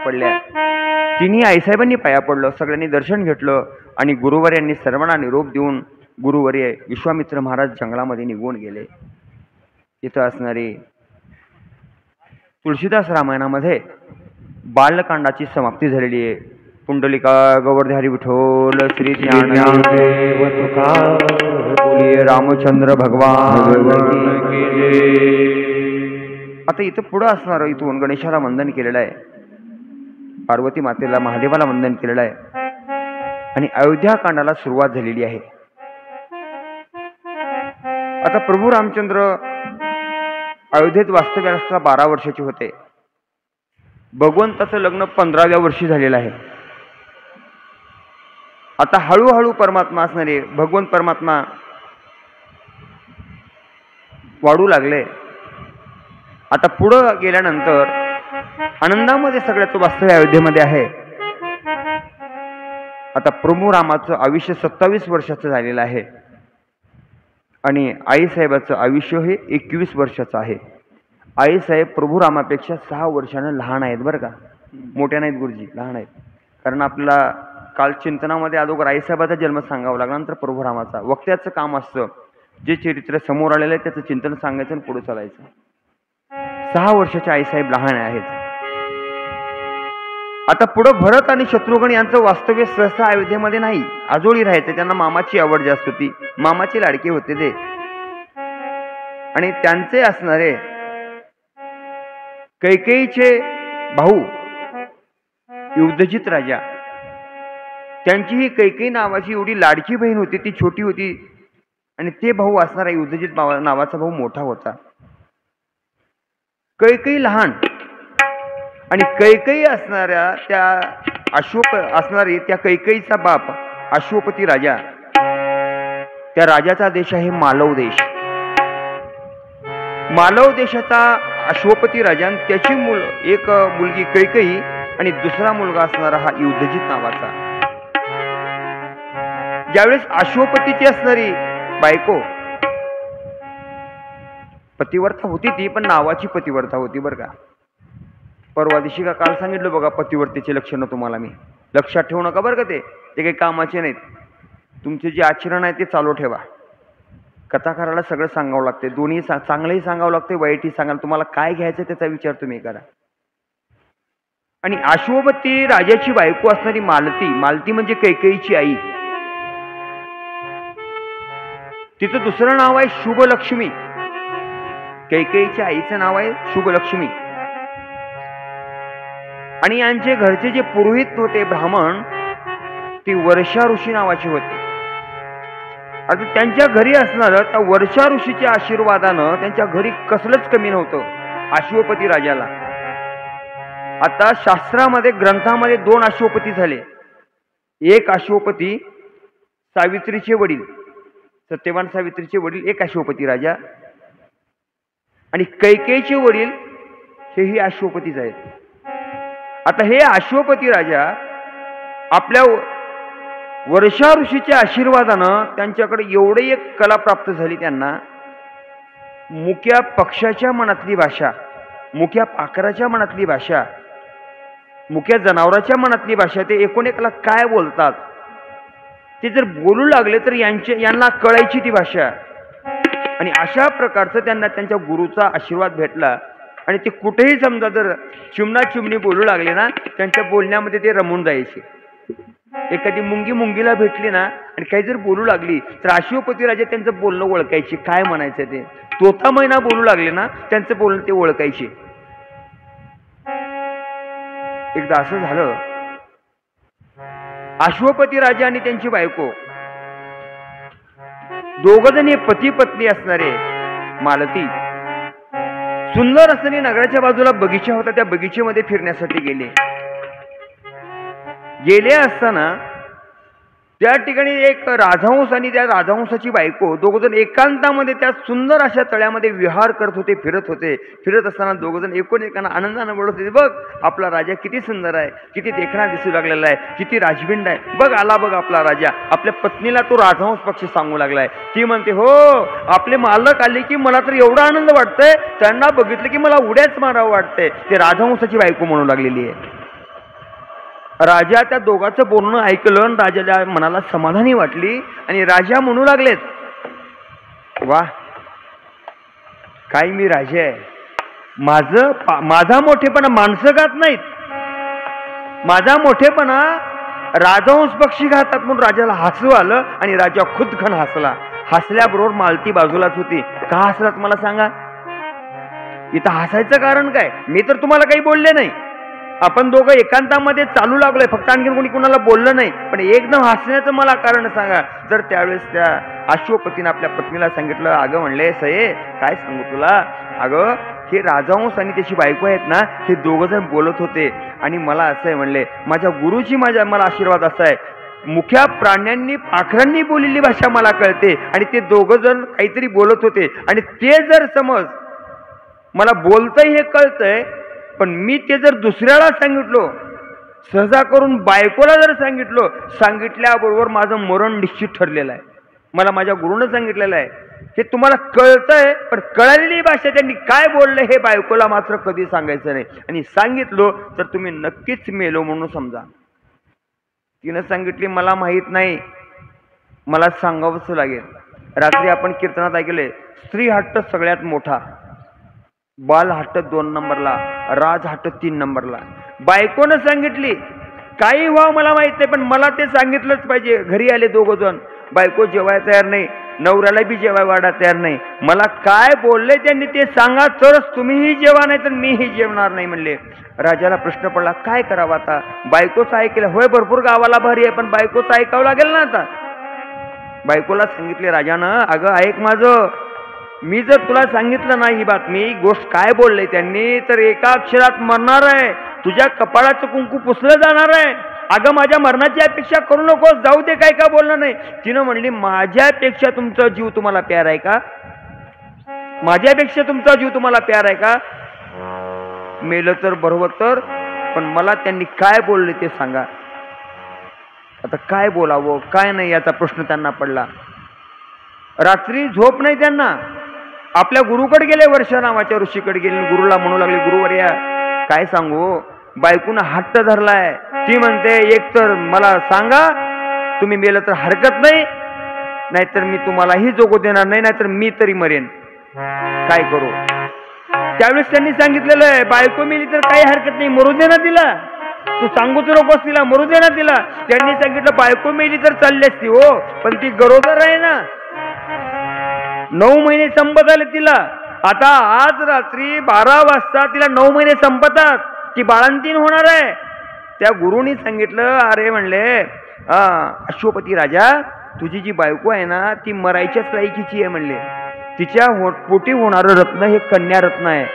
पडल्या. तिन्ही आईसाहेबांनी पाया पडलं, सगळ्यांनी दर्शन घेतलं आणि गुरुवर्यांनी सर्वांना निरोप देऊन गुरुवर्य विश्वामित्र महाराज जंगलामध्ये निघून गेले. इथं असणारी तुळशीदास रामायणामध्ये बालकांडाची समाप्ती झालेली आहे. पुंडलिका गोवर्धे विठ्ठल श्री ज्ञानदेव तुकाराम रामचंद्र भगवान. आता इथं पुढं असणार, इथून गणेशाला वंदन केलेलं आहे, पार्वती मातेला महादेवाला वंदन केलेलं आहे आणि अयोध्या कांडाला सुरुवात झालेली आहे. आता प्रभू रामचंद्र अयोध्येत वास्तव्यास 12 वर्षाचे होते. भगवंताचं लग्न 15व्या वर्षी झालेलं आहे. आता हळूहळू परमात्मा असणारे भगवंत परमात्मा वाढू लागले. आता पुढं गेल्यानंतर आनंदामध्ये सगळ्याचं वास्तव्य अयोध्येमध्ये आहे. आता प्रभू रामाचं आयुष्य 27 वर्षाचं झालेलं आहे आणि आईसाहेबाचं आयुष्य हे 21 वर्षाचं आहे. आईसाहेब प्रभू रामापेक्षा 6 वर्षानं लहान आहेत बरं का, मोठ्या नाहीत गुरुजी, लहान आहेत. कारण आपल्याला काल चिंतनामध्ये अगोदर आईसाहेबाचा जन्म सांगावा लागला, नंतर प्रभू रामाचा. वक्त्याचं काम असतं, जे चरित्र समोर आलेलं आहे त्याचं चिंतन सांगायचं आणि पुढे चालायचं. 6 वर्षाचे आईसाहेब लहान आहेत. आता पुढं भरत आणि शत्रुघ्न यांचं वास्तव्य सहसा अयोध्येमध्ये नाही, आजोळी राहायचे. त्यांना मामाची आवड जास्त होती, मामाचे लाडके होते ते. आणि त्यांचे असणारे कैकेयीचे भाऊ युद्धजित राजा, त्यांची ही कैकेयी नावाची एवढी लाडकी बहीण होती, ती छोटी होती आणि ते भाऊ असणारा युद्धजित नावाचा भाऊ मोठा होता. कैकेयी लहान आणि कैकेयी असणाऱ्या त्या असणारे त्या कैकेयीचा बाप अश्वपती राजा, त्या राजाचा देश आहे मालव देश. मालव देशाचा अश्वपती राजा आणि त्याची एक मुलगी कैकेयी आणि दुसरा मुलगा असणारा हा युद्धजित नावाचा. ज्यावेळेस अश्वपतीची असणारी बायको पतिव्रता होती, ती पण नावाची पतिव्रता होती बरं का. परवा दिवशी का काल सांगितलं बघा पतिव्रतेचे लक्षणं तुम्हाला मी. लक्षात ठेवू नका बरं का, ते काही कामाचे नाहीत. तुमचे जे आचरण आहे ते चालू ठेवा. कथाकाराला सगळं सांगावं लागते, दोन्ही चांगलंही सांगावं लागते, वाईटही सांगायला. तुम्हाला काय घ्यायचं त्याचा विचार तुम्ही करा. आणि अश्वपती राजाची बायको असणारी मालती, मालती म्हणजे कैकेयीची आई, तिचं दुसरं नाव आहे शुभलक्ष्मी. कैकेयीच्या आईचं नाव आहे शुभलक्ष्मी. आणि यांचे घरचे जे पुरोहित होते ब्राह्मण, ती वर्षा ऋषी नावाचे होते. आता त्यांच्या घरी असणारं त्या वर्षा ऋषीच्या आशीर्वादानं त्यांच्या घरी कसलंच कमी नव्हतं अश्वपती राजाला. आता शास्त्रामध्ये ग्रंथामध्ये 2 अश्वपती झाले. एक अश्वपती सावित्रीचे वडील, सत्यवान सावित्रीचे वडील एक अश्वपती राजा, आणि कैकेयीचे वडील हेही अश्वपतीच आहेत. आता हे अश्वपती राजा आपल्या वर्षा ऋषीच्या आशीर्वादानं त्यांच्याकडे एवढी एक कला प्राप्त झाली त्यांना, मुक्या पक्षाच्या मनातली भाषा, मुक्या पाखराच्या मनातली भाषा, मुक्या जनावराच्या मनातली भाषा, ते एकोणेकाला काय बोलतात ते जर बोलू लागले तर यांना कळायची ती भाषा. आणि अशा प्रकारचं त्यांना त्यांच्या गुरुचा आशीर्वाद भेटला. आणि ते कुठेही समजा जर चिमणा चिमणी बोलू लागले ना, त्यांच्या बोलण्यामध्ये ते रमून जायचे. एखादी मुंगी मुंगीला भेटली ना आणि काही जर बोलू लागली तर अश्वपती राजा त्यांचं बोलणं ओळखायचे, काय म्हणायचं ते. तोता मैना बोलू लागले ना, त्यांचं बोलणं ते ओळखायचे. एकदा असं झालं, अश्वपती राजा आणि त्यांची बायको दोघजण हे पती पत्नी असणारे मालती सुंदर असणारी नगराच्या बाजूला बगीचा होता, त्या बगीचेमध्ये फिरण्यासाठी गेले असताना त्या ठिकाणी एक राजहंस आणि त्या राजहंसाची बायको दोघजण एकांतामध्ये त्या सुंदर अशा तळ्यामध्ये विहार करत होते, फिरत होते. फिरत असताना दोघजण एकमेकांना आनंदाने बोलत होते, बघ आपला राजा किती सुंदर आहे, किती देखणा दिसू लागलेला आहे, किती राजबिंड आहे, बघ आला बघ आपला राजा. आपल्या पत्नीला तो राजहंस पक्षी सांगू लागलाय. ती म्हणते, हो आपले मालक आले की मला तर एवढा आनंद वाटतंय, त्यांना बघितलं की मला उड्याच मारावं वाटतंय. ते राजहंसाची बायको म्हणू लागलेली आहे. राजा त्या दोघांचं बोलणं ऐकलं आणि राजाला मनाला समाधानी वाटली आणि राजा म्हणू लागलेत, वा काय मी राजा आहे, माझा मोठेपणा माणसं गात नाहीत, माझा मोठेपणा राजहंस पक्षी घातात म्हणून राजाला हसू आलं आणि राजा खुदखन हसला. हसल्याबरोबर मालती बाजूलाच होती. का हसलात मला सांगा? इथं हसायचं कारण काय? मी तर तुम्हाला काही बोलले नाही, आपण दोघं एकांतामध्ये चालू लागलोय, फक्त आणखी कोणी कुणाला बोललं नाही, पण एकदम हसण्याचं मला कारण सांगा. जर त्यावेळेस त्या अश्वपतीने आपल्या पत्नीला सांगितलं, अगं म्हणले सये काय सांगू तुला, अगं हे राजहंस आणि त्याची बायको आहेत ना, हे दोघं जण बोलत होते आणि मला असं आहे म्हणले, माझ्या गुरुची मला आशीर्वाद असा आहे, मुख्या प्राण्यांनी पाखरांनी बोललेली भाषा मला कळते आणि ते दोघं जण काहीतरी बोलत होते आणि ते जर समज मला बोलतंय हे कळतंय, पण मी ते जर दुसऱ्याला सांगितलो, सहजा करून बायकोला जर सांगितल्याबरोबर माझं मरण निश्चित ठरलेलं आहे, मला माझ्या गुरुनं सांगितलेलं आहे. हे तुम्हाला कळतंय, पण कळलेली भाषा त्यांनी काय बोलले हे बायकोला मात्र कधी सांगायचं नाही, आणि सांगितलो तर तुम्ही नक्कीच मेलो म्हणून समजा. तिनं सांगितली मला माहीत नाही, मला सांगावंच लागेल. रात्री आपण कीर्तनात ऐकले, स्त्री हट्ट सगळ्यात मोठा, बाल हट्ट 2 नंबरला, राज हट्ट 3 नंबरला. बायकोनं सांगितली काही व्हावं मला माहित नाही, पण मला ते सांगितलंच पाहिजे. घरी आले दोघं जण, बायको जेवायला तयार नाही, नवऱ्याला बी जेवाय वाढा तयार नाही. मला काय बोलले त्यांनी ते सांगा तरच तुम्हीही जेवा, नाही तर मीही जेवणार नाही म्हणले. राजाला प्रश्न पडला काय करावं आता, बायकोचं ऐकलं, होय भरपूर गावाला भारी आहे, पण बायकोचं ऐकावं लागेल ना. आता बायकोला सांगितले राजानं, अगं ऐक माझं, मी जर तुला सांगितलं नाही ही बातमी गोष्ट काय बोलले त्यांनी, तर एका अक्षरात मरणार आहे, तुझ्या कपाळाचं कुंकू पुसलं जाणार आहे. अगं माझ्या मरणाची अपेक्षा करू नकोस, जाऊ दे काय का बोलणं नाही. तिनं म्हणली माझ्यापेक्षा तुमचा जीव तुम्हाला प्यार आहे का, माझ्यापेक्षा तुमचा जीव तुम्हाला प्यार आहे का. मेलं तर बरोबर तर, पण मला त्यांनी काय बोलले ते सांगा. आता काय बोलावं काय नाही याचा प्रश्न त्यांना पडला. रात्री झोप नाही त्यांना. आपल्या गुरुकडे गेले, वर्षा नावाच्या ऋषीकडे गेले, गुरुला म्हणू लागले, गुरुवर्या काय सांगू, बायकून हट्ट धरलाय, ती म्हणते एक तर मला सांगा तुम्ही मेलं तर हरकत नाही, नाहीतर मी तुम्हालाही जगू देणार नाही, नाहीतर मी तरी मरेन, काय करू. त्यावेळेस त्यांनी सांगितलेलं आहे, बायको मेली तर काही हरकत नाही, मरू दे ना तिला, तू सांगूच नकोस तिला, मरू दे ना तिला. त्यांनी सांगितलं बायको मेली तर चालली असती हो, पण ती गरोदर आहे ना, 9 महिने संपत आले तिला. आता आज रात्री 12 वाजता तिला 9 महिने संपतात, ती बाळंतीण होणार आहे. त्या गुरुनी सांगितलं, अरे म्हणले अश्वपती राजा, तुझी जी बायको आहे ना ती मरायच्याच लायकीची आहे म्हणले, तिच्या पोटी होणारं रत्न हे कन्या रत्न आहे,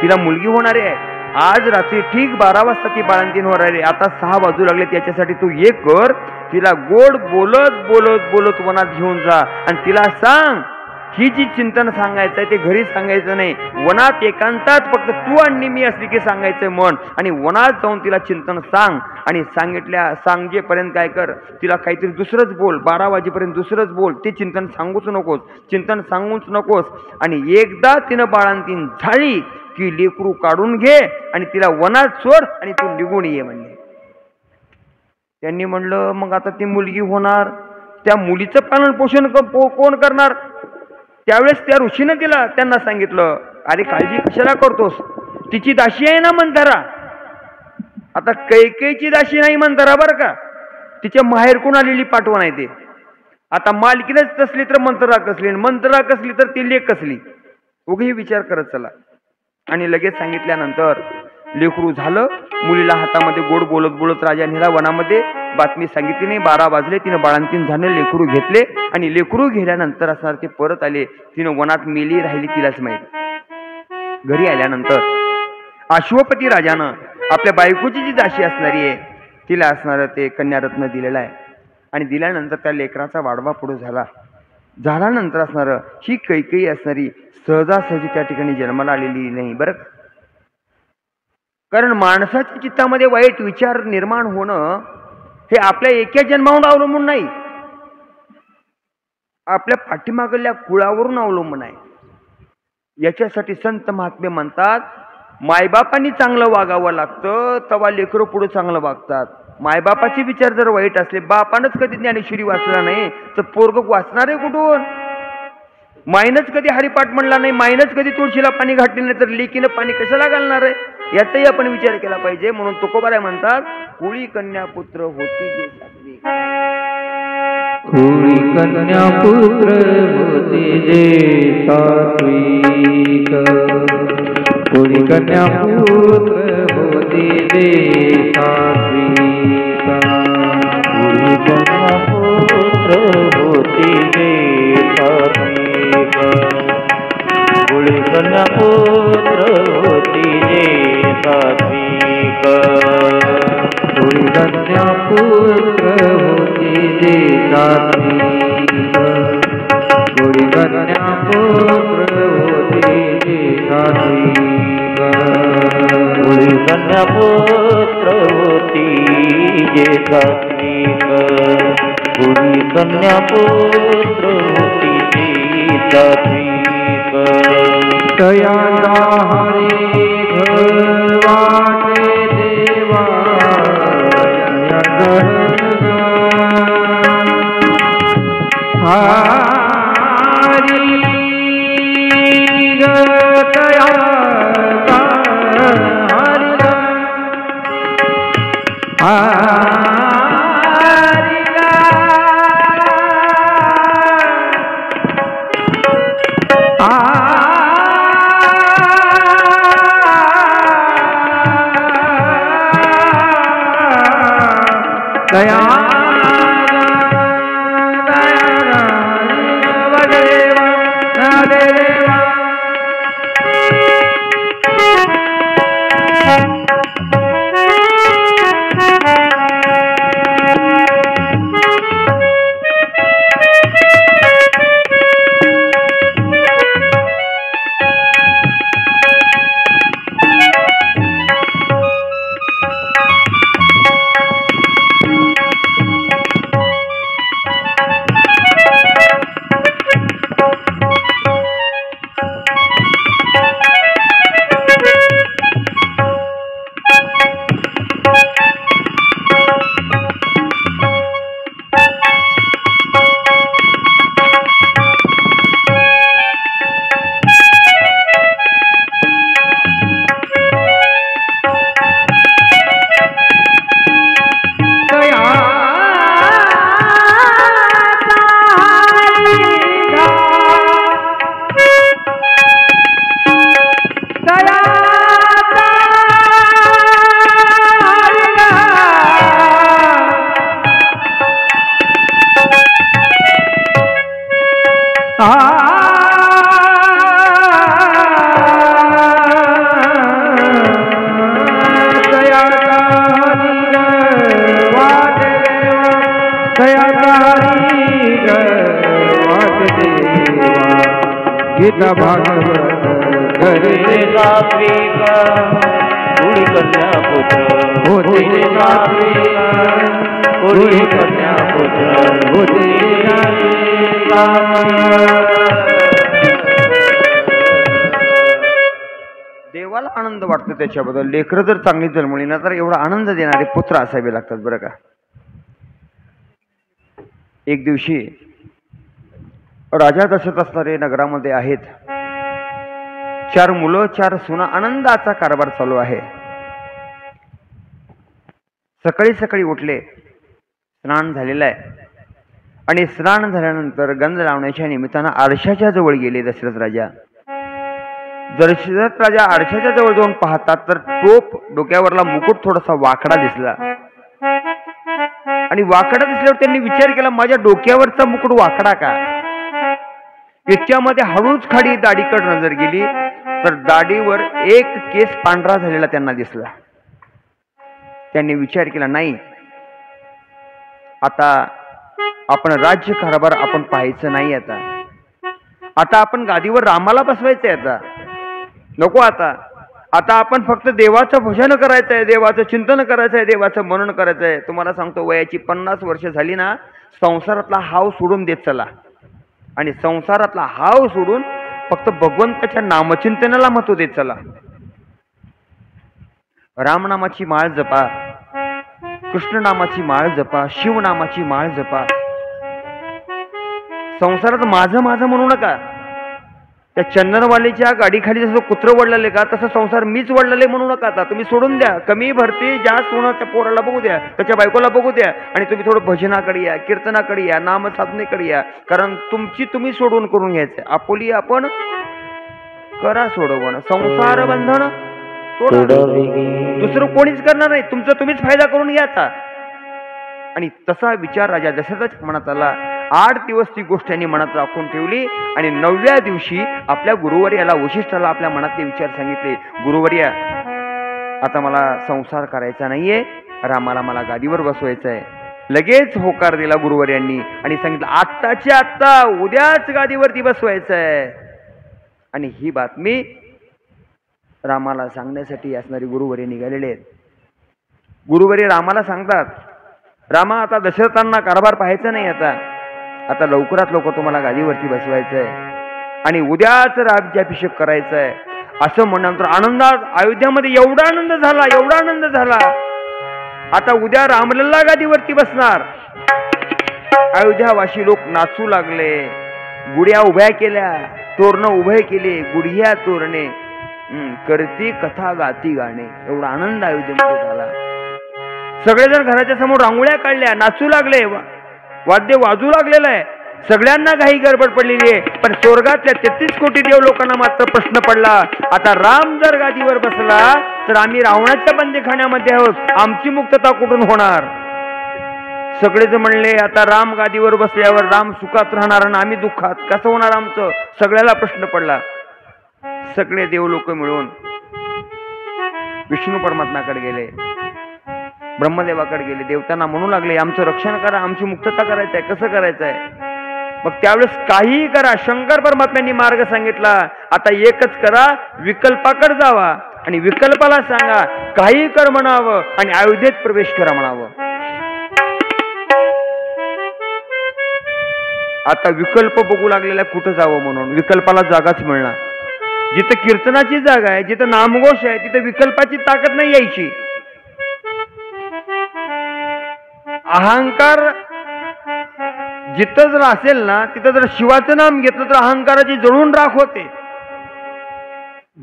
तिला मुलगी होणार आहे. आज रात्री ठीक 12 वाजता ती बाळंतीण होणार आहे. आता 6 वाजू लागले, त्याच्यासाठी तू एक कर, तिला गोड बोलत बोलत बोलत वनात घेऊन जा आणि तिला सांग ही जी चिंतन सांगायचं आहे ते घरी सांगायचं नाही, वनात एकांतात फक्त तू आणि मी असली की सांगायचं मन, आणि वनात जाऊन तिला चिंतन सांग. आणि सांगेपर्यंत काय कर, तिला काहीतरी दुसरंच बोल, 12 वाजेपर्यंत दुसरंच बोल, ते चिंतन सांगूच नकोस, चिंतन सांगूच नकोस. आणि एकदा तिनं बाळंतीण झाली की लेकरू काढून घे आणि तिला वनात सोड आणि तू निघून ये म्हणले. त्यांनी म्हणलं मग आता ती मुलगी होणार, त्या मुलीचं पालन पोषण कोण करणार. त्यावेळेस त्या ऋषीनं त्यांना सांगितलं, अरे काळजी कशाला करतोस, तिची दाशी आहे ना मंथरा. आता कैकेयीची दाशी नाही मंथरा बरं का, तिच्या माहेरकून आलेली पाठवण आहे ते. आता मालकीनच कसली तर मंथरा कसली, मंथरा कसली तर ती लेक कसली, उगी विचार करत चला. आणि लगेच सांगितल्यानंतर लेकरू झालं, मुलीला हातामध्ये गोड बोलत बोलत राजा नेला वनामध्ये. बातमी सांगितली नाही, 12 वाजले, तिनं बाळंतीण झाले, लेकरू घेतले आणि लेकरू गेल्यानंतर असणार ते परत आले. तिनं वनात मेली राहिली तिलाच माहित. घरी आल्यानंतर अश्वपती राजानं आपल्या बायकोची जी दाशी असणारी आहे तिला असणारं ते कन्यारत्न दिलेलं आहे. आणि दिल्यानंतर त्या लेकराचा वाढवा पुढे झाल्यानंतर असणारं ही कैकेयी असणारी सहजासहजी त्या ठिकाणी जन्माला आलेली नाही बरं. कारण माणसाच्या चित्तामध्ये वाईट विचार निर्माण होणं हे आपल्या एका जन्मावरून अवलंबून नाही, आपल्या पाठीमागल्या कुळावरून अवलंबून आहे. याच्यासाठी संत महात्मे म्हणतात, मायबापांनी चांगलं वागावं लागतं तेव्हा लेकरं पुढे चांगलं वागतात. मायबापाचे विचार जर वाईट असले, बापानच कधी ज्ञानेश्वरी वाचला नाही तर पोरग वाचणार आहे कुठून? माईनच कधी हरिपाठ म्हणला नाही, माईनच कधी तुळशीला पाणी घातले नाही तर लेकीनं पाणी कशाला घालणार आहे? याचाही आपण विचार केला पाहिजे. म्हणून तुकोबाराय म्हणतात, कुळी कन्या पुत्र होती जे सात्विक. कुळी कन्या पुत्र होती जे सात्विक. कुळी कन्या पुत्र होती जे सात्विक. कुळी कन्या पुत्र होती जे सात्विक. कुळी कन्या पुत्र होती जे सात्विक. कुळी कन्या पुत्र होती जे सात्विक. कुळी कन्या पुत्र होती जे सात्विक. कुळी कन्या पुत्र होती जे सात्विक. कुळी कन्या पुत्र होती जे सात्विक. तया हरे घरवाटे देवा हरी गया दया गीता भागवत करे सात्विक. कुळी कन्या पुत्र होती सात्विक. कुळी कन्या पुत्र होती देवाला आनंद वाटतो त्याच्याबद्दल. लेकरं जर चांगली जन्मली ना तर एवढा आनंद देणारे पुत्र असावे लागतात बरं का. एक दिवशी राजा दशरथ असणारे नगरामध्ये आहेत. 4 मुलं 4 सुना, आनंदाचा कारभार चालू आहे. सकाळी सकाळी उठले, स्नान झालेलं आहे आणि स्नान झाल्यानंतर गंध लावण्याच्या निमित्तानं आरशाच्या जवळ गेले दशरथ राजा. दशरथ राजा आरशाच्या जवळ जाऊन पाहतात तर टोप डोक्यावरला मुकुट थोडासा वाकडा दिसला आणि वाकडा दिसल्यावर त्यांनी विचार केला, माझ्या डोक्यावरचा मुकुट वाकडा का? त्याच्यामध्ये हळूच खाडी दाढीकडे नजर गेली तर दाढीवर एक केस पांढरा झालेला त्यांना दिसला. त्यांनी विचार केला, नाही आता आपण राज्य कारभार आपण पाहायचं नाही. आता आपण गादीवर रामाला बसवायचंय. आता नको. आता आपण फक्त देवाचं भजन करायचंय, देवाचं चिंतन करायचंय, देवाचं मनन करायचंय. तुम्हाला सांगतो, वयाची 50 वर्ष झाली ना, संसारातला हाव सोडून देत चला आणि संसारातला हाव सोडून फक्त भगवंताच्या नामचिंतनाला महत्व देत चला. रामनामाची माळ जपा, कृष्ण नामाची माळ जपा, शिव नामाची माळ जपा. संसारात माझं माझं म्हणू नका. त्या चंदनवालीच्या गाडीखाली जसं कुत्रं वडलेले का तसं संसार मीच वडलेले म्हणू नका. आता तुम्ही सोडून द्या. कमी भरती जास्त होणं त्या पोराला बघू द्या, त्याच्या बायकोला बघू द्या, आणि तुम्ही थोडं भजनाकडे या, कीर्तनाकडे या, नामसाधनेकडे या. कारण तुमची तुम्ही सोडवून करून घ्यायचंय. आपुली आपण करा सोडवणं. संसार बंधन दुसरं कोणीच करणार नाही, तुमचं तुम्हीच फायदा करून घ्या आता. आणि तसा विचार राजा दशरथाच्या मनात आला. 8 दिवस ती गोष्ट त्यांनी मनात राखून ठेवली आणि 9व्या दिवशी आपल्या गुरुवर्याला वशिष्ठाला आपल्या मनातले विचार सांगितले. गुरुवर्या, आता मला संसार करायचा नाहीये, रामाला मला गादीवर बसवायचं आहे. लगेच होकार दिला गुरुवर्यांनी आणि सांगितलं आत्ताच्या आत्ता उद्याच गादीवरती बसवायचं आहे. आणि ही बातमी रामाला सांगण्यासाठी असणारी गुरुवर्य निघालेले आहेत. गुरुवर्य रामाला सांगतात, रामा आता दशरथांना कारभार पाहायचा नाही, आता लवकरात लवकर तुम्हाला गादीवरती बसवायचंय आणि उद्याच राज्याभिषेक करायचा आहे. असं म्हणल्यानंतर आनंदात अयोध्यामध्ये एवढा आनंद झाला. आता उद्या रामलल्ला गादीवरती बसणार. अयोध्यावासी लोक नाचू लागले, गुढ्या उभ्या केल्या, तोरणं उभे केले, गुढ्या तोरणे, करती कथा गाती गाणे. एवढा आनंद अयोध्येमध्ये झाला. सगळेजण घराच्या समोर रांगोळ्या काढल्या, नाचू लागले, वाद्य वाजू लागलेलं आहे. सगळ्यांना काही गडबड पडलेली आहे. पण स्वर्गातल्या 33 कोटी देव लोकांना मात्र प्रश्न पडला, आता राम जर गादीवर बसला तर आम्ही रावणाच्या बंदीखान्यामध्ये आहोत, आमची मुक्तता कुठून होणार? सगळेजण म्हणले आता राम गादीवर बसल्यावर राम सुखात राहणार आणि आम्ही दुःखात, कसं होणार आमचं? सगळ्याला प्रश्न पडला. सगळे देव लोक मिळून विष्णू परमात्म्याकडे गेले, ब्रह्मदेवाकडे गेले, देवतांना म्हणू लागले आमचं रक्षण करा, आमची मुक्तता करायचंय, कसं करायचंय? मग त्यावेळेस काहीही करा, शंकर परमात्म्यांनी मार्ग सांगितला. आता एकच करा, विकल्पाकडे जावा आणि विकल्पाला सांगा काही कर म्हणावं आणि अयोध्येत प्रवेश करा म्हणावं. आता विकल्प बघू लागलेला कुठं जावं म्हणून. विकल्पाला जागाच मिळणार. जिथं कीर्तनाची जागा आहे, जिथं नामघोष आहे, तिथं विकल्पाची ताकद नाही यायची. अहंकार जिथं जर असेल ना, तिथं जर शिवाचं नाम घेतलं तर अहंकाराची जळून राख होते.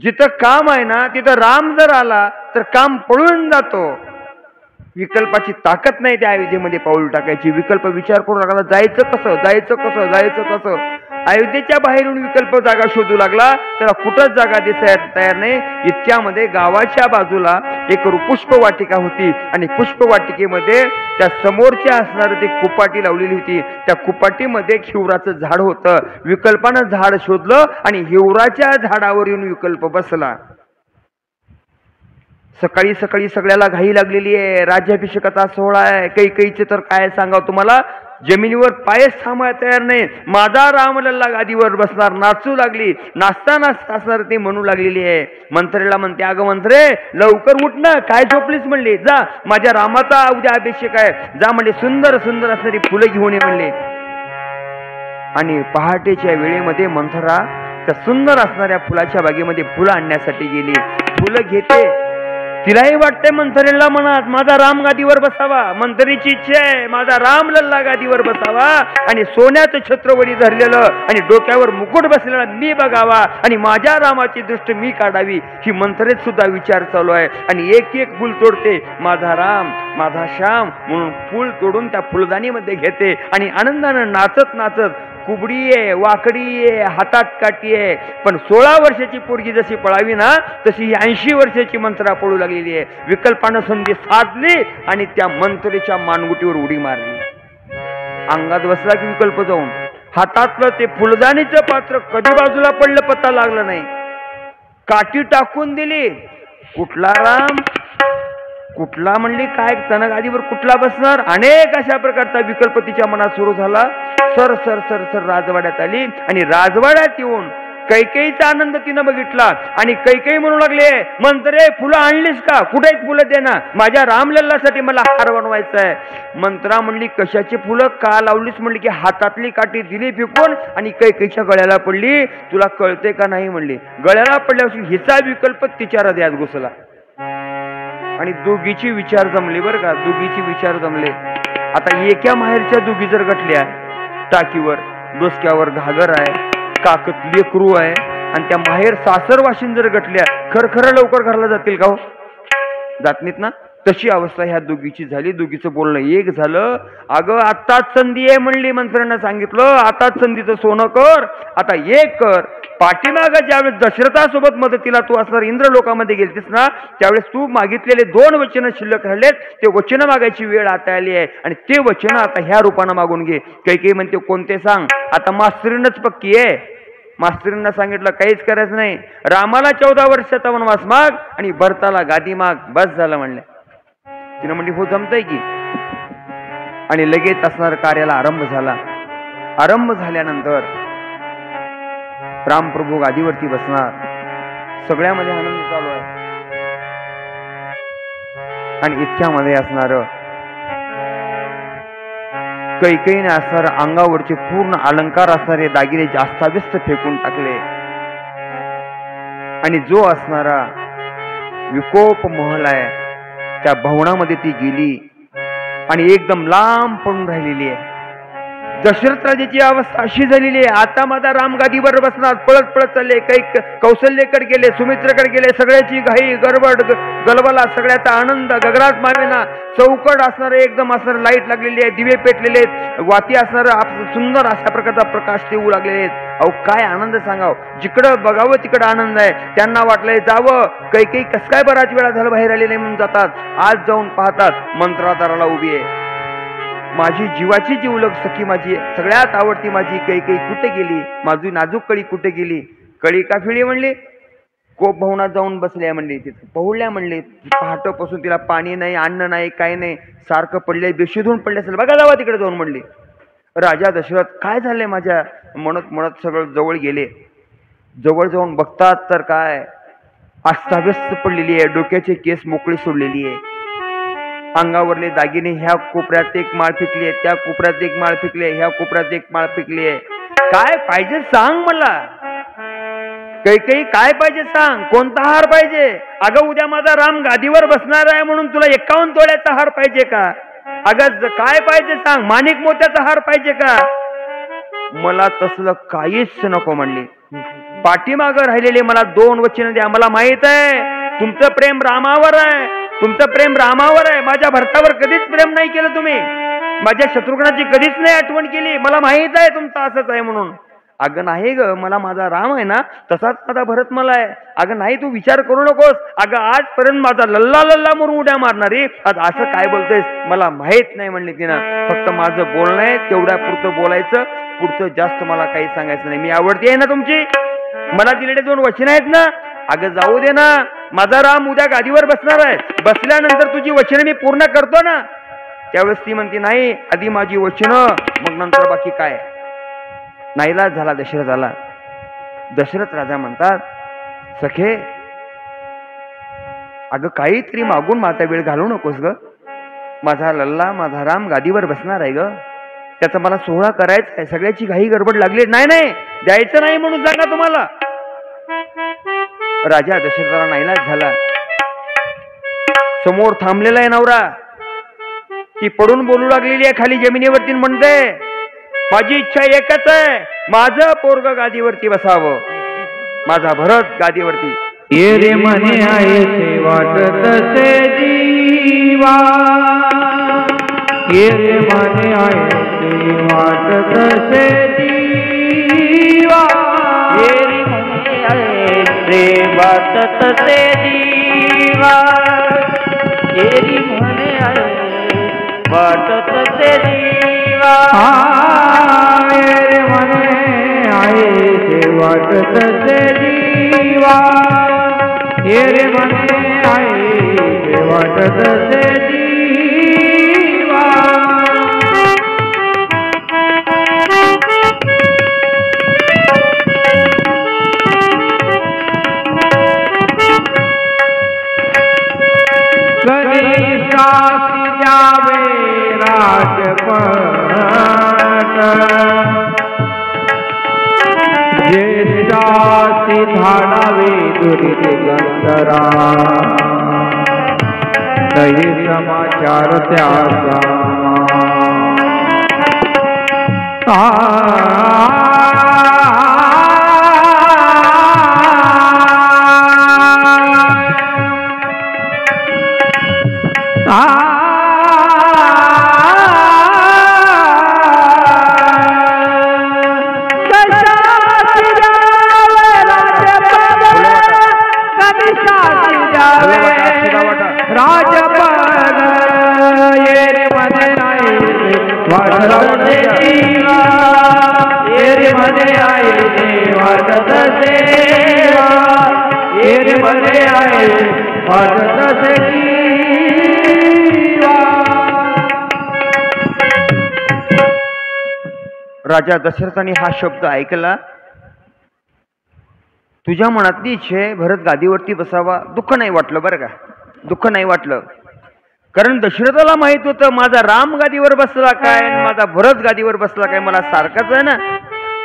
जिथं काम आहे ना, तिथं राम जर आला तर काम पळून जातो. विकल्पाची ताकद नाही त्या अयोध्येमध्ये पाऊल टाकायची. विकल्प विचार करू लागला, जायचं कसं. अयोध्येच्या बाहेरून विकल्प जागा शोधू लागला, त्याला कुठंच जागा दिसायला तयार नाही. इतक्यामध्ये गावाच्या बाजूला एक पुष्प वाटिका होती आणि पुष्प वाटिकेमध्ये त्या समोरच्या असणारी ती कुपाटी लावलेली होती. त्या कुपाटीमध्ये हिवराचं झाड होतं. विकल्पानं झाड शोधलं आणि हिवराच्या झाडावर येऊन विकल्प बसला. सकाळी सकाळी सगळ्याला घाई लागलेली आहे. राज्याभिषेकाचा सोहळा आहे. कैकेयीचे तर काय सांगावं तुम्हाला, जमिनीवर पायच थांबायला तयार नाही. माझा रामलल्ला गादीवर बसणार. नाचू लागली. नाचता असणार ते म्हणू लागलेली आहे. मंत्रेला म्हणते, अगं मंत्रे लवकर उठ ना, काय झोपलीस म्हणले, जा माझ्या रामाचा उद्या अभिषेक आहे, जा म्हणले, सुंदर सुंदर असणारी फुलं घेऊन ये म्हणले. आणि पहाटेच्या वेळेमध्ये मंथरा त्या सुंदर असणाऱ्या फुलाच्या बागेमध्ये फुलं आणण्यासाठी गेली. फुलं घेते, तिलाही वाटते मंथरेला मनात माझा राम गादीवर बसावा. मंथरीची इच्छा आहे माझा राम लल्ला गादीवर बसावा आणि सोन्याचं छत्रवडी धरलेलं आणि डोक्यावर मुकुट बसलेला मी बघावा आणि माझ्या रामाची दृष्टी मी काढावी. ही मंथरेत सुद्धा विचार चालू आहे. आणि एक एक फुल तोडते, माझा राम माझा श्याम म्हणून फुल तोडून त्या फुलदाणीमध्ये घेते आणि आनंदानं नाचत नाचत, कुबडी आहे, वाकडी आहे, हातात काठी आहे, पण 16 वर्षाची पोरगी जशी पळावी ना तशी ही 80 वर्षाची मंत्रा पळू लागलेली आहे. विकल्पानं संधी साधली आणि त्या मंत्रेच्या मानगुटीवर उडी मारली. अंगात बसला की विकल्प जाऊन हातातलं ते फुलदाणीचं पात्र कधी बाजूला पडलं पत्ता लागला नाही. काठी टाकून दिली. कुठला राम कुठला म्हणली, काय तन गादीवर कुठला बसणार, अनेक अशा प्रकारचा विकल्प तिच्या मनात सुरू झाला. सर सर सर सर राजवाड्यात आली आणि राजवाड्यात येऊन कैकेयीचा आनंद तिनं बघितला आणि कैकेयी म्हणू लागले, मंत्रे फुलं आणलीस का, कुठे आहेत फुलं दे ना, माझ्या रामलल्लासाठी मला हार बनवायचा आहे. मंत्रा म्हणली कशाची फुलं, का लावलीस म्हणली की हातातली काठी दिली फेकून आणि कैकेयीच्या गळ्याला पडली. तुला कळते का नाही म्हणली. गळ्याला पडल्यापासून हिचा विकल्प तिच्या हृदयात घुसला. आणि दोघीची विचार जमले बरं का, दोघीची विचार जमले. आता एका माहेरच्या दोघी जर गटल्या, टाकीवर डोसक्यावर घागर आहे, काकत लेकरू आहे, आणि त्या माहेर सासर वाशिन जर गटल्या, खरखर लवकर घरला जातील का हो? जात नाहीत ना. तशी अवस्था ह्या दोघीची झाली. दोघीचं बोलणं एक झालं. अगं आताच संधी आहे म्हणली, मंत्र्यांना सांगितलं आताच संधीचं सोनं कर, आता एक कर. पाठीमागं ज्यावेळेस दशरथासोबत मदतीला तू असणार इंद्र लोकांमध्ये गेलतीस ना, त्यावेळेस तू मागितलेले 2 वचन शिल्लक राहिलेत. ते वचन मागायची वेळ आता आली आहे, आणि ते वचन आता ह्या रूपानं मागून घे. काही म्हणते कोणते सांग. आता मास्तरीनच पक्की आहे. मास्तरींना सांगितलं काहीच करायचं नाही, रामाला 14 वर्षाचा वनवास माग आणि भरताला गादी माग, बस झालं म्हणले. तिनं म्हणली हो जमतंय की. आणि लगेच असणार कार्याला आरंभ झाला. आरंभ झाल्यानंतर रामप्रभू गादीवरती बसणार. सगळ्यामध्ये आनंद चालू आहे. आणि इतक्यामध्ये असणार कैकेयीने असणार अंगावरचे पूर्ण अलंकार असणारे दागिने जास्ताव्यस्त फेकून टाकले. आणि जो असणारा विकोप महल आहे त्या भवनामध्ये ती गेली आणि एकदम लांब पडून राहिलेली आहे. दशरथ राजाची अवस्था अशी झालेली आहे, आता माझा राम गादीवर बसणार. पळत पळत चालले. काही कौशल्यकडे गेले, सुमित्रकडे गेले. सगळ्याची घाई गडबड गलबला, सगळ्याचा आनंद गगनात मावेना. चौकट असणार एकदम असणार लाईट लागलेली आहे, दिवे पेटलेले आहेत, वाती असणार सुंदर अशा प्रकारचा प्रकाश देऊ लागलेले आहेत. अहो काय आनंद सांगाव, जिकडं बघावं तिकडं आनंद आहे. त्यांना वाटलंय जावं, काही कस काय बराच वेळा झालं बाहेर आले नाही म्हणून जातात. आज जाऊन पाहतात मंत्रादाराला उभी आहे. माझी जीवाची जीवलग सखी, माझी सगळ्यात आवडती माझी कैकेयी कुठे गेली, माझी नाजूक कळी कुठे गेली. कळी का फिळी म्हणली, कोप भवनात जाऊन बसल्या म्हणली, तिथे पहुडल्या म्हणली. पहाटपासून तिला पाणी नाही, अन्न नाही, काही नाही, सारखं पडले, बेशुद्धून पडले असेल, बघा जावा तिकडे जाऊन म्हणली. राजा दशरथ काय झालंय माझ्या म्हणत म्हणत सगळं जवळ गेले. जवळ जाऊन बघतात तर काय अस्ताव्यस्त पडलेली आहे. डोक्याचे केस मोकळी सोडलेली आहे. अंगावरले दागिने ह्या कोपऱ्यात एक माळ फेकली आहे, त्या कोपऱ्यात एक माळ फेकली आहे, ह्या कोपऱ्यात एक माळ फेकली आहे. काय पाहिजे सांग मला, काही काय पाहिजे सांग, कोणता हार पाहिजे. अगं उद्या माझा राम गादीवर बसणार आहे म्हणून तुला 51 तोळ्याचा हार पाहिजे का. अगं काय पाहिजे सांग, माणिक मोत्याचा हार पाहिजे का. मला तसलं काहीच नको म्हणली. पाठीमागं राहिलेले मला 2 वचन द्या. मला माहित आहे तुमचं प्रेम रामावर आहे, तुमचं प्रेम रामावर आहे. माझ्या भरतावर कधीच प्रेम नाही केलं तुम्ही, माझ्या शत्रुघ्नाची कधीच नाही आठवण केली. मला माहित आहे तुमचं असंच आहे म्हणून. अगं नाही ग, मला माझा राम आहे ना तसाच माझा भरत मला आहे. अगं नाही तू विचार करू नकोस. अगं आजपर्यंत माझा लल्ला लल्ला म्हणून उड्या मारणारी आज असं काय बोलतेस, मला माहित नाही म्हणली तिनं. फक्त माझं बोलणं आहे तेवढ्या पुरतं बोलायचं, पुढचं जास्त मला काही सांगायचं नाही. मी आवडती आहे ना तुमची, मला दिलेले 2 वचन आहेत ना. अगं जाऊ दे ना, माझा राम उद्या गादीवर बसणार आहे, बसल्यानंतर तुझी वचनं मी पूर्ण करतो ना. त्यावेळेस ती म्हणते नाही, आधी माझी वचनं मग नंतर बाकी काय. नाईलाज झाला दशरथाला. दशरथ राजा म्हणतात सखे अगं काहीतरी मागून माझा वेळ घालवू नकोस ग. माझा लल्ला माझा राम गादीवर बसणार आहे ग, त्याचा मला सोहळा करायचा आहे. सगळ्याची घाई गडबड लागली. नाही नाही द्यायचं नाही म्हणून सांगा तुम्हाला. राजा दशरथाला नाईलाज झाला. समोर थांबलेला आहे नवरा, ती पडून बोलू लागलेली आहे खाली जमिनीवरती. म्हणते माझी इच्छा एकच आहे, माझं पोरग गादीवरती बसावं, माझा भरत गादीवरती. ये रे मने आहे वाटत से जीवा, ये रे मने आहे वाटत से जीवा, ये रे मने आहे वाटत से जीवा, ये रे मने आहे वाटत से जीवा, ये रे मने आहे वाटत से जीवा, ये रे मने आहे वाटत से जीवा. कधी सासी जावे राजपट, ज्येष्ठासी धाडावे दुरित गंधरा, दही समाचार त्याचा राजा दशरथाने हा शब्द ऐकला. तुझ्या मनातली इच्छा आहे भरत गादीवरती बसावा. दुःख नाही वाटलं बरं का, दुःख नाही वाटलं. कारण दशरथाला माहित होतं माझा राम गादीवर बसला काय, माझा भरत गादीवर बसला काय, मला सारखाच आहे ना.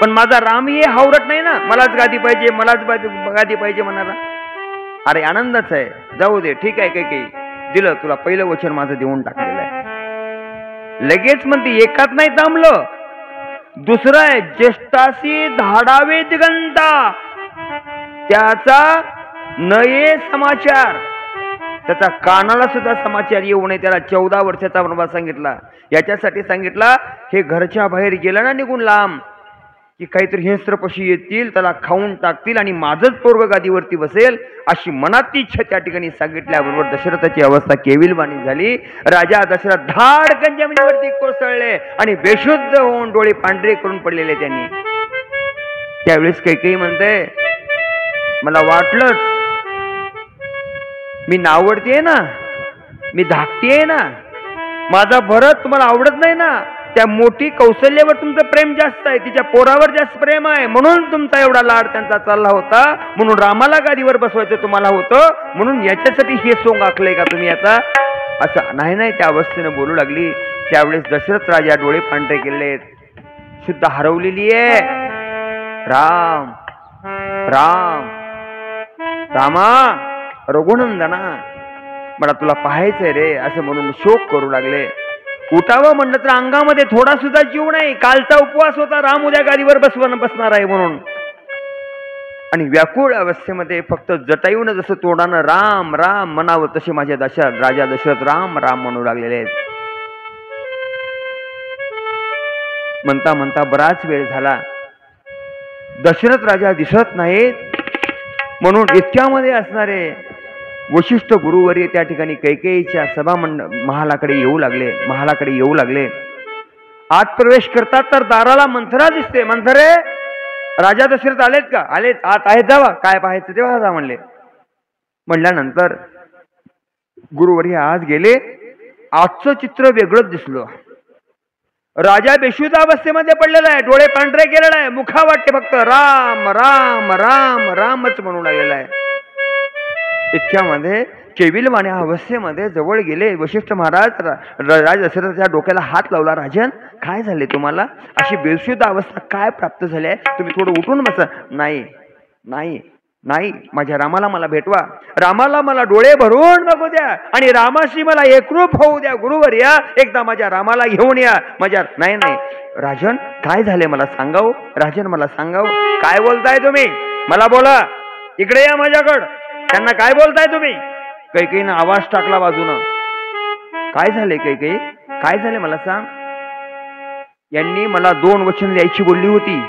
पण माझा राम हे हावरट नाही ना, मलाच गादी पाहिजे, मलाच गादी पाहिजे म्हणाला. अरे आनंदच आहे, जाऊ दे, ठीक आहे. काही दिलं तुला, पहिलं वचन माझं देऊन टाकलेलं आहे. लगेच म्हणते एकात नाही थांबलं, दुसरं आहे ज्येष्ठासी धाडावे दिगंता, त्याचा नये समाचार, त्याचा कानाला सुद्धा समाचार येऊ नये. त्याला 14 वर्षाचा वनवास सांगितला. याच्यासाठी सांगितला हे घरच्या बाहेर गेलं ना निघून लांब की काहीतरी हिंस्त्र पशु येतील, त्याला खाऊन टाकतील आणि माझंच पोरग गादीवरती बसेल, अशी मनातली इच्छा त्या ठिकाणी सांगितल्याबरोबर दशरथाची अवस्था केविलवाणी झाली. राजा दशरथ धाडकन जमिनीवरती कोसळले आणि बेशुद्ध होऊन डोळे पांढरे करून पडलेले त्यांनी. त्यावेळेस काही म्हणते मला वाटलंच, मी नावडतीये ना, मी धाकतीये ना, माझा भरत तुम्हाला आवडत नाही ना, त्या मोठी कौशल्यावर तुमचं प्रेम जास्त आहे, तिच्या पोरावर जास्त प्रेम आहे, म्हणून तुमचा एवढा लाड त्यांचा चालला होता, म्हणून रामाला गादीवर बसवायचं तुम्हाला होतं, म्हणून याच्यासाठी हे सोंग आखलंय का तुम्ही आता. असं नाही त्या अवस्थेनं बोलू लागली. त्यावेळेस दशरथ राजा डोळे पांढरे केले, शुद्ध हरवलेली आहे. राम राम रामा रघुनंदना, मला तुला पाहायचंय रे, असं म्हणून शोक करू लागले. उठावं म्हणलं तर अंगामध्ये थोडा सुद्धा जीव नाही. कालचा उपवास होता, राम उद्या गादीवर बसणार आहे म्हणून. आणि व्याकुळ अवस्थेमध्ये फक्त जटायून जसं तोंडानं राम राम म्हणावं तसे माझे राजा दशरथ राम राम म्हणू लागलेले आहेत. म्हणता म्हणता बराच वेळ झाला, दशरथ राजा दिसत नाहीत. म्हणून इतक्यामध्ये असणारे वशिष्ठ गुरुवर्य त्या ठिकाणी कैकेयीच्या सभा महालाकडे येऊ लागले. आत प्रवेश करतात तर दाराला मंथरा दिसते. मंथरे, राजा दशरथ आलेत का? आलेत, आत आहेत, जावा, काय पाहायचं तेव्हा जा म्हणले. म्हणल्यानंतर गुरुवर्य आज गेले. आजचं चित्र वेगळंच दिसलं. राजा बेशुद्ध अवस्थेमध्ये पडलेला आहे, डोळे पांढरे केलेला आहे, मुखा वाटते फक्त राम राम राम रामच म्हणू लागलेला आहे. इतक्यामध्ये केविलवाण्या अवस्थेमध्ये जवळ गेले. वशिष्ठ महाराज राजा दशरथाच्या डोक्याला हात लावला. राजन, काय झाले तुम्हाला? अशी बेशुद्ध अवस्था काय प्राप्त झाली आहे? तुम्ही थोडं उठून बसा. नाही नाही नाही, माझ्या रामाला मला भेटवा, रामाला मला डोळे भरून बघू द्या आणि रामाशी मला एकरूप होऊ द्या. गुरुवर्या, एकदा माझ्या रामाला घेऊन या. माझ्या नाही नाही राजन, काय झाले मला सांगाव. राजन, मला सांगाव. काय बोलताय तुम्ही? मला बोला, इकडे या माझ्याकडं. त्यांना काय बोलताय तुम्ही? कैकेयीनं आवाज टाकला बाजूनं. काय झाले कैकेयी, काय झाले मला सांग. यांनी मला 2 वचन द्यायची बोलली होती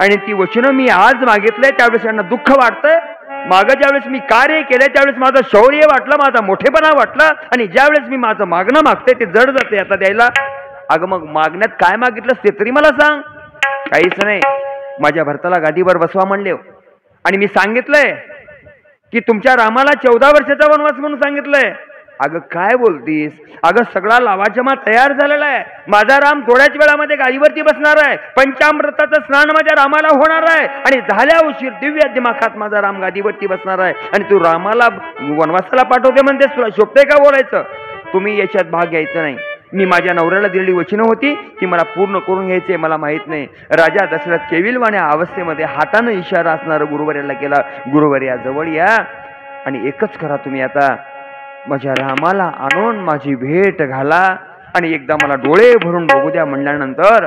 आणि ती वचनं मी आज मागितलंय. त्यावेळेस यांना दुःख वाटतंय. मागं ज्यावेळेस मी कार्य केलंय त्यावेळेस माझं शौर्य वाटलं, माझा मोठेपणा वाटला, आणि ज्यावेळेस मी माझं मागणं मागते ते जड जाते आता द्यायला. अगं मग मागण्यात काय मागितलं ते तरी मला सांग. काहीच नाही, माझ्या भरताला गादीवर बसवा म्हणले आणि मी सांगितलंय की तुमच्या रामाला 14 वर्षाचा वनवास म्हणून सांगितलंय. अगं काय बोलतीस? अगं सगळा लावाजमा तयार झालेला आहे. माझा राम थोड्याच वेळामध्ये गादीवरती बसणार आहे. पंचामृताचं स्नान माझ्या रामाला होणार आहे आणि झाल्या उशीर दिव्य दिमाखात माझा राम गादीवरती बसणार आहे. आणि तू रामाला वनवासाला पाठवते म्हणतेस, तुला शोभते का बोलायचं? तुम्ही याच्यात भाग घ्यायचा नाही. मी माझ्या नवऱ्याला दिलेली वचनं होती ती मला पूर्ण करून घ्यायचे. मला माहित नाही. राजा दशरथ केविलवाण्या अवस्थेमध्ये हातानं इशारा असणारा गुरुवर्याला केला. गुरुवर्या जवळ या आणि एकच करा तुम्ही आता. माझ्या रामाला आणून माझी भेट घाला आणि एकदा मला डोळे भरून बघू द्या म्हणल्यानंतर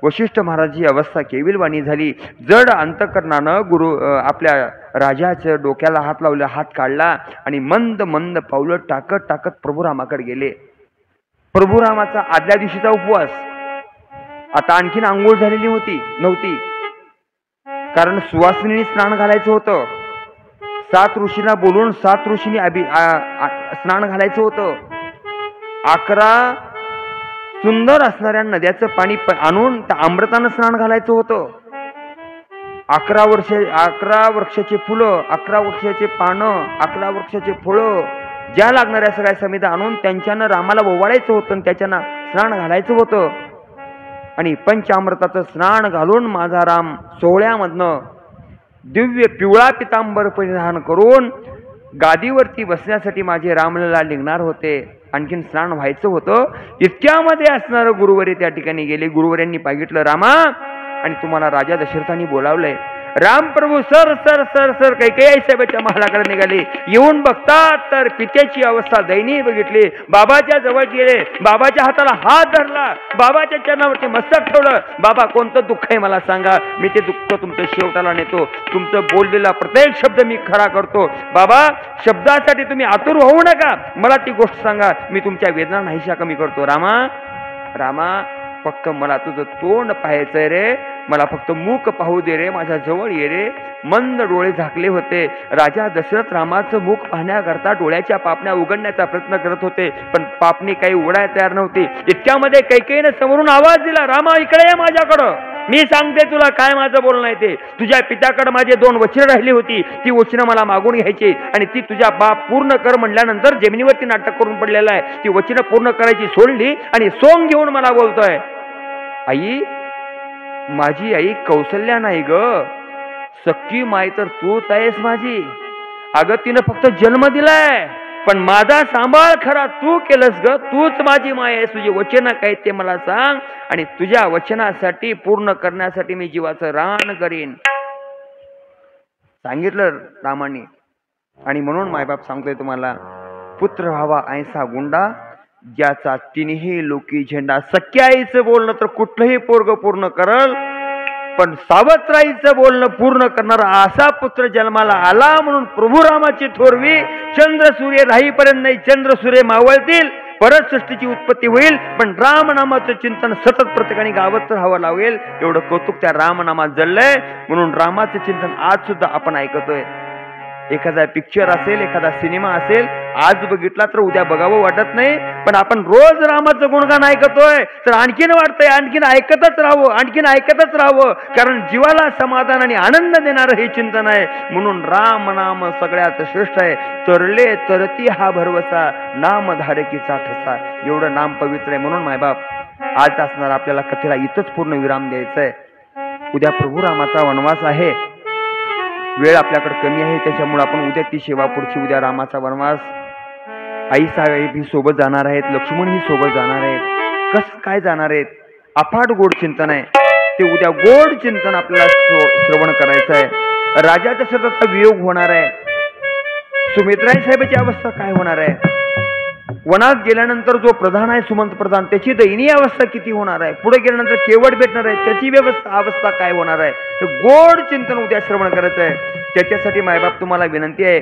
वशिष्ठ महाराजांची अवस्था केविलवाणी झाली. जड अंतकरणानं आपल्या राजाच्या डोक्याला हात लावला, हात काढला आणि मंद मंद पावलं टाकत टाकत प्रभुरामाकडे गेले. प्रभुरामाचा आदल्या दिवशीचा उपवास, आता आणखीन आंघोळ झालेली नव्हती, कारण सुवासिनी स्नान घालायचं होतं. 7 ऋषींना बोलून 7 ऋषींनी स्नान घालायचं होतं. 11 सुंदर असणाऱ्या नद्याचं पाणी आणून त्या अमृतानं स्नान घालायचं होतं. 11 वृक्षाचे फुलं, 11 वृक्षाचे पानं, 11 वृक्षाचे फळं, ज्या लागणाऱ्या सगळ्या समिधा आणून त्यांच्यानं रामाला ओवाळायचं होतं आणि त्याच्यानं स्नान घालायचं होतं. आणि पंचामृताचं स्नान घालून माझा राम सोहळ्यामधनं दिव्य पिवळा पितांबर परिधान करून गादीवरती बसण्यासाठी माझे रामलला निघणार होते. आणखीन स्नान व्हायचं होतं. इतक्यामध्ये असणारं गुरुवरी त्या ठिकाणी गेले. गुरुवऱ्यांनी पागितलं, रामा, आणि तुम्हाला राजा दशरथांनी बोलावलंय. Ramprabhu sir sir sir sir Kaikeyi साहेबाच्या महालाकडे निघाले. येऊन बघतात तर पित्याची अवस्था दयनीय बघितली. बाबाच्या जवळ गेले, बाबाच्या हाताला हात धरला, बाबाच्या चरणावरती मस्तक ठेवलं. बाबा, कोणतं दुःख आहे मला सांगा, मी ते दुःख तुमचं शेवटाला नेतो. तुमचं बोललेला प्रत्येक शब्द मी खरा करतो. बाबा, शब्दासाठी तुम्ही आतुर होऊ नका, मला ती गोष्ट सांगा, मी तुमच्या वेदना नाहीशा कमी करतो. रामा, फक्त मला तुझं तोंड पाहायचंय रे, मला फक्त मूक पाहू दे रे, माझ्या जवळ ये रे. मंद डोळे झाकले होते. राजा दशरथ रामाचं मुख पाहण्याकरता डोळ्याच्या पापण्या उघडण्याचा प्रयत्न करत होते, पण पापणी काही उघडायला तयार नव्हती. इतक्यामध्ये कैकेयीने समोरून आवाज दिला, रामा, इकडे ये माझ्याकडं, मी सांगते तुला काय माझं बोलणं आहे ते. तुझ्या पित्याकडे माझे 2 वचनं राहिली होती, ती वचनं मला मागून घ्यायची आणि ती तुझ्या बाप पूर्ण कर म्हणल्यानंतर जमिनीवरती नाटक करून पडलेलं आहे. ती वचनं पूर्ण करायची सोडली आणि सोंग घेऊन मला बोलतोय. आई, माझी आई कौसल्या नाही ग, सख्खी माय तर तूच आहेस माझी. अगं, तिनं फक्त जन्म दिलाय, पण माझा सांभाळ खरा तू केलंस ग. तूच माझी माय आहेस. तुझी वचनं काय ते मला सांग आणि तुझ्या वचनासाठी पूर्ण करण्यासाठी मी जीवाचं रान करीन. सांगितलं रामाने. आणि म्हणून मायबाप सांगतोय तुम्हाला, पुत्र व्हावा ऐसा गुंडा, ज्याचा 3ही लोकी झेंडा. सख्या आईचं बोलणं तर कुठलंही पोरग पूर्ण करल, पण सावत्राईचं बोलणं पूर्ण करणारा असा पुत्र जन्माला आला. म्हणून प्रभू रामाची थोरवी चंद्र सूर्य राहीपर्यंत नाही, चंद्र सूर्य मावळतील, परत सृष्टीची उत्पत्ती होईल, पण रामनामाचं चिंतन सतत प्रत्येकाने गावत राहावं लागेल. एवढं कौतुक त्या रामनामात जडलंय. म्हणून रामाचं चिंतन आज सुद्धा आपण ऐकतोय. एखादा पिक्चर असेल, एखादा सिनेमा असेल, आज बघितला तर उद्या बघावं वाटत नाही, पण आपण रोज रामाचं गुणगान ऐकतोय तर आणखीन वाटतंय आणखीन ऐकतच राहावं, कारण जीवाला समाधान आणि आनंद देणारं हे चिंतन आहे. म्हणून राम नाम सगळ्यात श्रेष्ठ आहे. तरले तरती हा भरवसा, नाम धारकीचा ठसा. एवढं नाम पवित्र आहे. म्हणून मायबाप, आज असणार आपल्याला कथेला इथंच पूर्ण विराम द्यायचा आहे. उद्या प्रभू रामाचा वनवास आहे. वेळ आपल्याकडे कमी आहे, त्याच्यामुळे आपण उद्या ती सेवा पुढची, उद्या रामाचा वनवास. आई साहेब ही सोबत जाणार आहेत, लक्ष्मण ही सोबत जाणार आहेत. कसं काय जाणार आहेत? अफाट गोड चिंतन आहे ते. उद्या गोड चिंतन आपल्याला श्रवण करायचं आहे. राजा दशरथाचा वियोग होणार आहे. सुमित्राई साहेबाची अवस्था काय होणार आहे? वनात गेल्यानंतर जो प्रधान आहे, सुमंत प्रधान, त्याची दयनीय अवस्था किती होणार आहे? पुढे गेल्यानंतर केवट भेटणार आहे, त्याची अवस्था काय होणार आहे? गोड चिंतन उद्या श्रवण करायचं आहे. त्याच्यासाठी मायबाप तुम्हाला विनंती आहे,